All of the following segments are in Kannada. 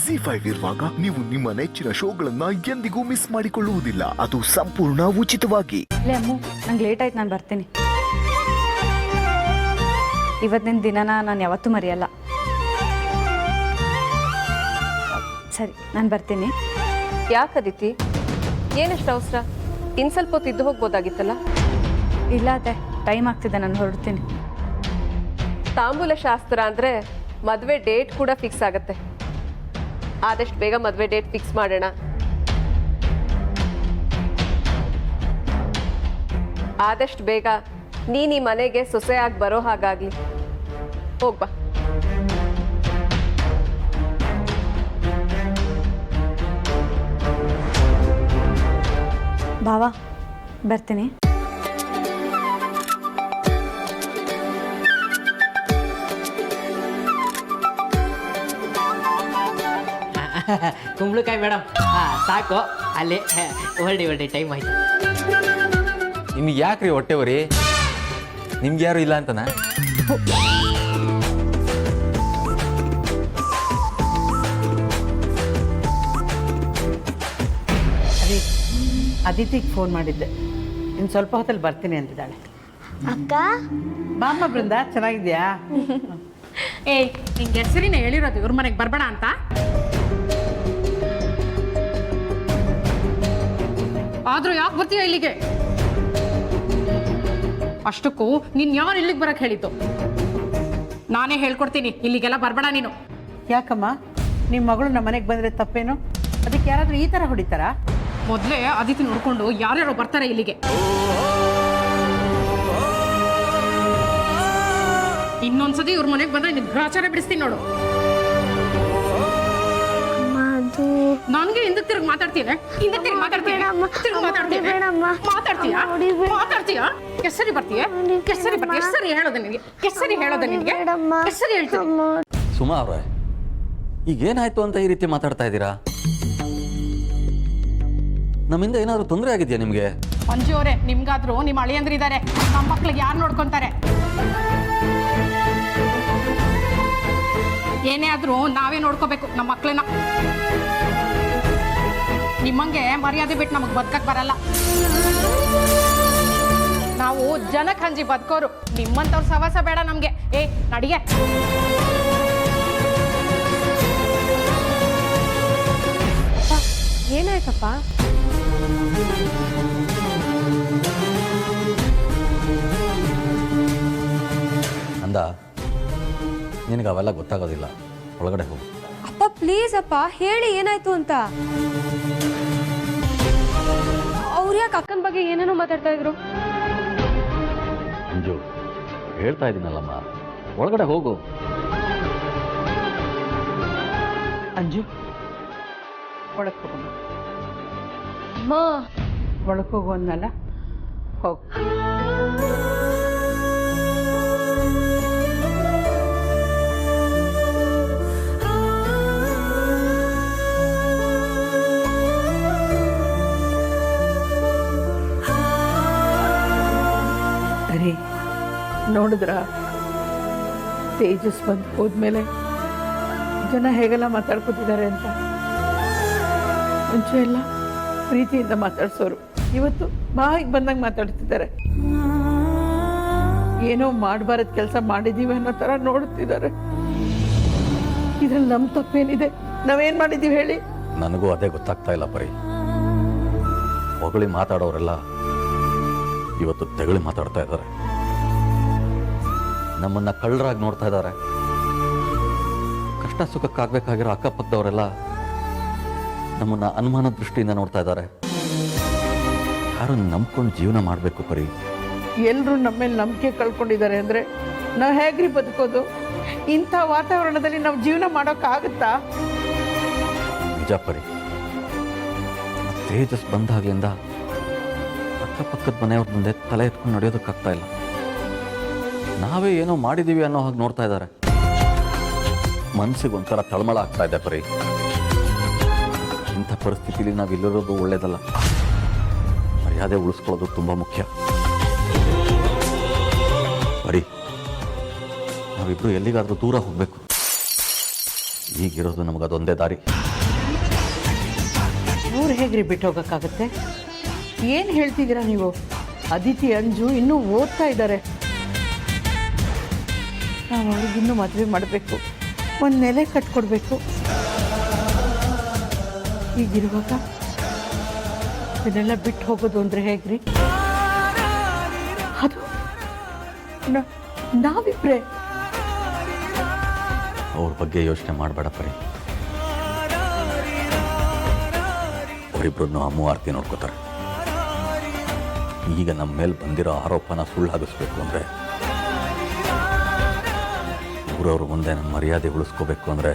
ZEE5 ಇರುವಾಗ ನೀವು ನಿಮ್ಮ ನೆಚ್ಚಿನ ಶೋಗಳನ್ನ ಎಂದಿಗೂ ಮಿಸ್ ಮಾಡಿಕೊಳ್ಳುವುದಿಲ್ಲ. ಅದು ಸಂಪೂರ್ಣ ಉಚಿತವಾಗಿ. ಅಮ್ಮು, ನಂಗೆ ಲೇಟ್ ಆಯ್ತು, ನಾನು ಬರ್ತೀನಿ. ಇವತ್ತಿನ ದಿನನ ನಾನು ಯಾವತ್ತೂ ಮರೆಯಲ್ಲ. ಸರಿ, ನಾನು ಬರ್ತೀನಿ. ಯಾಕೆ ಅದಿತಿ, ಏನಷ್ಟು ಅವಸರ? ಇನ್ನು ಸ್ವಲ್ಪ ಹೊತ್ತು ಇದ್ದು ಹೋಗ್ಬೋದಾಗಿತ್ತಲ್ಲ. ಇಲ್ಲ ಅತ್ತೆ, ಟೈಮ್ ಆಗ್ತಿದೆ, ನಾನು ಹೊರಡ್ತೀನಿ. ತಾಂಬೂಲ ಶಾಸ್ತ್ರ ಅಂದರೆ ಮದುವೆ ಡೇಟ್ ಕೂಡ ಫಿಕ್ಸ್ ಆಗುತ್ತೆ. ಆದಷ್ಟು ಬೇಗ ಮದುವೆ ಡೇಟ್ ಫಿಕ್ಸ್ ಮಾಡೋಣ. ಆದಷ್ಟು ಬೇಗ ನೀನು ಈ ಮನೆಗೆ ಸೊಸೆಯಾಗಿ ಬರೋ ಹಾಗಾಗಲಿ. ಹೋಗ್ಬಾ. ಬಾವಾ, ಬರ್ತೀನಿ. ಕುಂಬಳಕಾಯಿ ಮೇಡಮ್, ಸಾಕು ಅಲ್ಲಿ ಹೊರಡಿ ಟೈಮ್ ಆಯ್ತು. ನಿಮ್ಗೆ ಯಾಕ್ರಿ ಹೊಟ್ಟೆವರಿ? ನಿಮ್ಗೆ ಯಾರು ಇಲ್ಲ ಅಂತನಾ? ಅದೇ ಅದಿತಿಗೆ ಫೋನ್ ಮಾಡಿದ್ದೆ, ಇನ್ನು ಸ್ವಲ್ಪ ಹೊತ್ತಲ್ಲಿ ಬರ್ತೀನಿ ಅಂತಿದ್ದಾಳೆ. ಅಕ್ಕ ಬಾಮ್ಮ ಬೃಂದ, ಚೆನ್ನಾಗಿದ್ಯಾ? ಏಯ್, ನಿಂಗೆ ಹೆಸರಿನ ಹೇಳಿರೋದು ಇವ್ರ ಮನೆಗೆ ಬರ್ಬೇಡ ಅಂತ. ಆದ್ರೂ ಯಾಕೆ ಬರ್ತೀಯ ಇಲ್ಲಿಗೆ? ಅಷ್ಟಕ್ಕೂ ನೀನ್ ಯಾರು ಇಲ್ಲಿಗೆ ಬರಕ್ ಹೇಳಿದ್ದು? ನಾನೇ ಹೇಳ್ಕೊಡ್ತೀನಿ, ಇಲ್ಲಿಗೆಲ್ಲ ಬರ್ಬೇಡ ನೀನು. ಯಾಕಮ್ಮ, ನಿಮ್ಮ ಮಗಳು ನಮ್ಮ ಮನೆಗೆ ಬಂದರೆ ತಪ್ಪೇನು? ಅದಕ್ಕೆ ಯಾರಾದರೂ ಈ ಥರ ಹೊಡಿತಾರಾ? ಮೊದಲೇ ಅದಿತಿ ನೋಡ್ಕೊಂಡು ಯಾರ್ಯಾರೋ ಬರ್ತಾರೆ ಇಲ್ಲಿಗೆ. ಇನ್ನೊಂದ್ಸತಿ ಇವ್ರ ಮನೆಗೆ ಬಂದ್ರೆ ನಿನ್ ಗ್ರಾಚಾರ ಬಿಡಿಸ್ತೀನಿ ನೋಡು. ನನ್ಗೆ ಹಿಂದಕ್ಕೆ ತಿರುಗಿ ಮಾತಾಡ್ತೀನಿ, ಮಾತಾಡ್ತೀಯ? ಕೆಸರಿ ಬರ್ತೀಯ? ಕೆಸರಿ ಹೇಳೋದ ನಿನಗೆ? ಕೆಸರಿ ಹೇಳ್ತೀನಿ. ಸುಮಾ ಅವ್ರೆ, ಈಗೇನಾಯ್ತು ಅಂತ ಈ ರೀತಿ ಮಾತಾಡ್ತಾ ಇದ್ದೀರಾ? ನಮ್ಮಿಂದ ಏನಾದ್ರು ತೊಂದರೆ ಆಗಿದೆಯಾ ನಿಮ್ಗೆ? ಮಂಜು ಅವರೇ, ನಿಮ್ಗಾದ್ರೂ ನಿಮ್ಮ ಅಳಿಯಂದ್ರಿದ್ದಾರೆ, ನಮ್ಮ ಮಕ್ಳಿಗೆ ಯಾರು ನೋಡ್ಕೊಂತಾರೆ? ಏನೇ ಆದ್ರೂ ನಾವೇ ನೋಡ್ಕೋಬೇಕು ನಮ್ಮ ಮಕ್ಳನ್ನ. ನಿಮ್ಮಂಗೆ ಮರ್ಯಾದೆ ಬಿಟ್ಟು ನಮಗ್ ಬದುಕಕ್ ಬರಲ್ಲ. ನಾವು ಜನಕ್ಕೆ ಹಂಜಿ ಬದುಕೋರು. ನಿಮ್ಮಂತವ್ರ ಸವಾಸ ಬೇಡ ನಮ್ಗೆ. ಏ ನಡಿಗೆ. ಏನಾಯ್ತಪ್ಪ? ಅಂದ, ನಿನಗೆ ಅವೆಲ್ಲ ಗೊತ್ತಾಗೋದಿಲ್ಲ, ಒಳಗಡೆ ಹೋಗು. ಅಪ್ಪ ಪ್ಲೀಸ್ ಅಪ್ಪ, ಹೇಳಿ ಏನಾಯ್ತು ಅಂತ. ಅವ್ರು ಯಾಕೆ ಅಕ್ಕನ ಬಗ್ಗೆ ಏನೇನೋ ಮಾತಾಡ್ತಾ ಇದ್ರು? ಅಂಜು, ಹೇಳ್ತಾ ಇದ್ದೀನಲ್ಲಮ್ಮ, ಒಳಗಡೆ ಹೋಗು. ಅಂಜು, ಒಳಗೆ ಹೋಗೋಣ. ಅಮ್ಮ, ಒಳಗೆ ಹೋಗು ಅನ್ನಲ್ಲ, ಹೋಗು. ನೋಡಿದ್ರ ತೇಜಸ್ ಬಂದು ಹೋದ್ಮೇಲೆ ಜನ ಹೇಗೆಲ್ಲ ಮಾತಾಡ್ಕೊತಿದ್ದಾರೆ ಅಂತ. ಮುಂಚೆ ಎಲ್ಲ ಪ್ರೀತಿಯಿಂದ ಮಾತಾಡ್ಸೋರು, ಇವತ್ತು ಬಾಯಿಗೆ ಬಂದಂಗೆ ಮಾತಾಡ್ತಿದ್ದಾರೆ. ಏನೋ ಮಾಡಬಾರದು ಕೆಲಸ ಮಾಡಿದ್ದೀವಿ ಅನ್ನೋ ಥರ ನೋಡ್ತಿದ್ದಾರೆ. ಇದ್ರಲ್ಲಿ ನಮ್ಮ ತಪ್ಪೇನಿದೆ? ನಾವೇನು ಮಾಡಿದ್ದೀವಿ ಹೇಳಿ? ನನಗೂ ಅದೇ ಗೊತ್ತಾಗ್ತಾ ಇಲ್ಲ ಪರಿ. ಹೊಗಳಿ ಮಾತಾಡೋರೆಲ್ಲ ಇವತ್ತು ತೆಗಳಿ ಮಾತಾಡ್ತಾ ಇದ್ದಾರೆ. ನಮ್ಮನ್ನ ಕಳ್ಳರಾಗಿ ನೋಡ್ತಾ ಇದ್ದಾರೆ. ಕಷ್ಟ ಸುಖಕ್ಕಾಗಬೇಕಾಗಿರೋ ಅಕ್ಕಪಕ್ಕದವರೆಲ್ಲ ನಮ್ಮನ್ನ ಅನುಮಾನ ದೃಷ್ಟಿಯಿಂದ ನೋಡ್ತಾ ಇದ್ದಾರೆ. ಯಾರು ನಂಬ್ಕೊಂಡು ಜೀವನ ಮಾಡಬೇಕು ಪರಿ? ಎಲ್ಲರೂ ನಮ್ಮ ಮೇಲೆ ನಂಬಿಕೆ ಕಳ್ಕೊಂಡಿದ್ದಾರೆ ಅಂದರೆ ನಾವು ಹೇಗ್ರಿ ಬದುಕೋದು? ಇಂಥ ವಾತಾವರಣದಲ್ಲಿ ನಾವು ಜೀವನ ಮಾಡೋಕ್ಕಾಗುತ್ತಾ? ನಿಜ ಪರಿ, ತೇಜಸ್ ಬಂದಾಗ್ಲಿಂದ ಅಕ್ಕಪಕ್ಕದ ಮನೆಯವ್ರ ಮುಂದೆ ತಲೆ ಎತ್ಕೊಂಡು ನಡೆಯೋದಕ್ಕಾಗ್ತಾ ಇಲ್ಲ. ನಾವೇ ಏನೋ ಮಾಡಿದ್ದೀವಿ ಅನ್ನೋ ಹಾಗೆ ನೋಡ್ತಾ ಇದ್ದಾರೆ. ಮನಸ್ಸಿಗೆ ಒಂಥರ ತಳಮಳ ಆಗ್ತಾ ಇದೆ ಪರಿ. ಇಂಥ ಪರಿಸ್ಥಿತಿಲಿ ನಾವಿಲ್ಲಿರೋದು ಒಳ್ಳೇದಲ್ಲ. ಮರ್ಯಾದೆ ಉಳಿಸ್ಕೊಳ್ಳೋದು ತುಂಬ ಮುಖ್ಯ. ಬರೀ ನಾವಿಬ್ರು ಎಲ್ಲಿಗಾದ್ರೂ ದೂರ ಹೋಗ್ಬೇಕು. ಈಗಿರೋದು ನಮಗದೊಂದೇ ದಾರಿ. ಊರು ಹೇಗ್ರಿ ಬಿಟ್ಟು ಹೋಗೋಕ್ಕಾಗತ್ತೆ? ಏನು ಹೇಳ್ತಿದ್ದೀರಾ ನೀವು? ಅದಿತಿ ಅಂಜು ಇನ್ನೂ ಓದ್ತಾ ಇದ್ದಾರೆ. ನಾವು ಅವ್ರಿಗಿನ್ನೂ ಮದುವೆ ಮಾಡಬೇಕು, ಒಂದು ನೆಲೆ ಕಟ್ಕೊಡ್ಬೇಕು. ಈಗಿರುವಾಗ ಇದನ್ನೆಲ್ಲ ಬಿಟ್ಟು ಹೋಗೋದು ಅಂದರೆ ಹೇಗ್ರಿ? ಅದು ನಾವಿಬ್ರೆ. ಅವ್ರ ಬಗ್ಗೆ ಯೋಚನೆ ಮಾಡಬೇಡ ಪರಿ. ಅವರಿಬ್ಬರನ್ನು ಅಮ್ಮು ಆರ್ತಿ ನೋಡ್ಕೋತಾರೆ. ಈಗ ನಮ್ಮ ಮೇಲೆ ಬಂದಿರೋ ಆರೋಪನ ಸುಳ್ಳಾಗಿಸ್ಬೇಕು ಅಂದರೆ, ಊರವ್ರ ಮುಂದೆ ನಮ್ಮ ಮರ್ಯಾದೆ ಉಳಿಸ್ಕೋಬೇಕು ಅಂದರೆ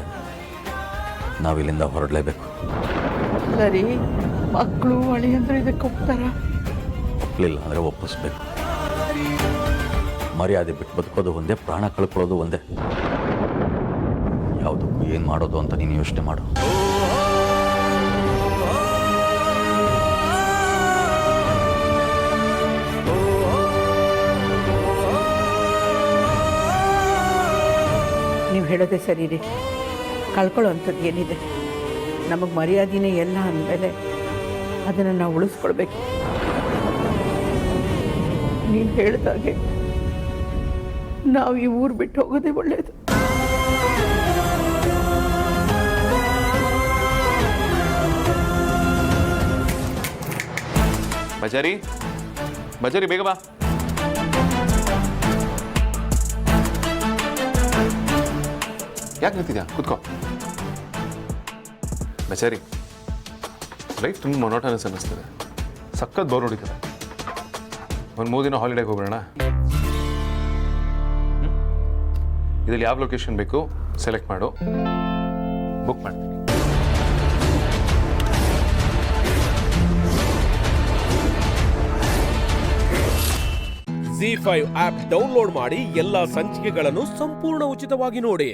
ನಾವಿಲ್ಲಿಂದ ಹೊರಡಲೇಬೇಕು. ಸರಿ, ಮಕ್ಕಳು ಅಳಿಯಂದ್ರೆ ಇದಕ್ಕೆ ಒಪ್ತಾರ? ಒಪ್ಪಲಿಲ್ಲ ಅಂದರೆ ಒಪ್ಪಿಸ್ಬೇಕು. ಮರ್ಯಾದೆ ಬಿಟ್ಟು ಬದುಕೋದು ಒಂದೇ, ಪ್ರಾಣ ಕಳ್ಕೊಳ್ಳೋದು ಒಂದೇ. ಯಾವುದಕ್ಕೂ ಏನು ಮಾಡೋದು ಅಂತ ನೀನು ಯೋಚನೆ ಮಾಡು. ನೀವು ಹೇಳೋದೇ ಸರಿ ರೀ. ಕಳ್ಕೊಳ್ಳೋ ಅಂಥದ್ದು ಏನಿದೆ? ನಮಗೆ ಮರ್ಯಾದೆನೇ ಎಲ್ಲ ಅಂದಮೇಲೆ ಅದನ್ನು ನಾವು ಉಳಿಸ್ಕೊಳ್ಬೇಕು. ನೀನು ಹೇಳಿದಾಗೆ ನಾವು ಈ ಊರು ಬಿಟ್ಟು ಹೋಗೋದೇ ಒಳ್ಳೆಯದು. ಬಜಾರಿ ಬಜಾರಿ ಬೇಗ ಬಾ. ಯಾಕೆ ನಿಂತಿದ್ಯಾ? ಕೂತ್ಕೋ. ಬಚಾರಿ, ಲೈಫ್ ತುಂಬ ಮೊನೋಟನಸ್ ಅನ್ನಿಸ್ತದೆ. ಸಖತ್ ಬೋರ್ ಹೊಡಿತದೆ. ಒಂದು 3 ದಿನ ಹಾಲಿಡೇಗೆ ಹೋಗೋಣ. ಇದರಲ್ಲಿ ಯಾವ ಲೊಕೇಶನ್ ಬೇಕು ಸೆಲೆಕ್ಟ್ ಮಾಡು, ಬುಕ್ ಮಾಡ್ತೀನಿ. ZEE5 ಆಪ್ ಡೌನ್ಲೋಡ್ ಮಾಡಿ ಎಲ್ಲಾ ಸಂಚಿಕೆಗಳನ್ನು ಸಂಪೂರ್ಣ ಉಚಿತವಾಗಿ ನೋಡಿ.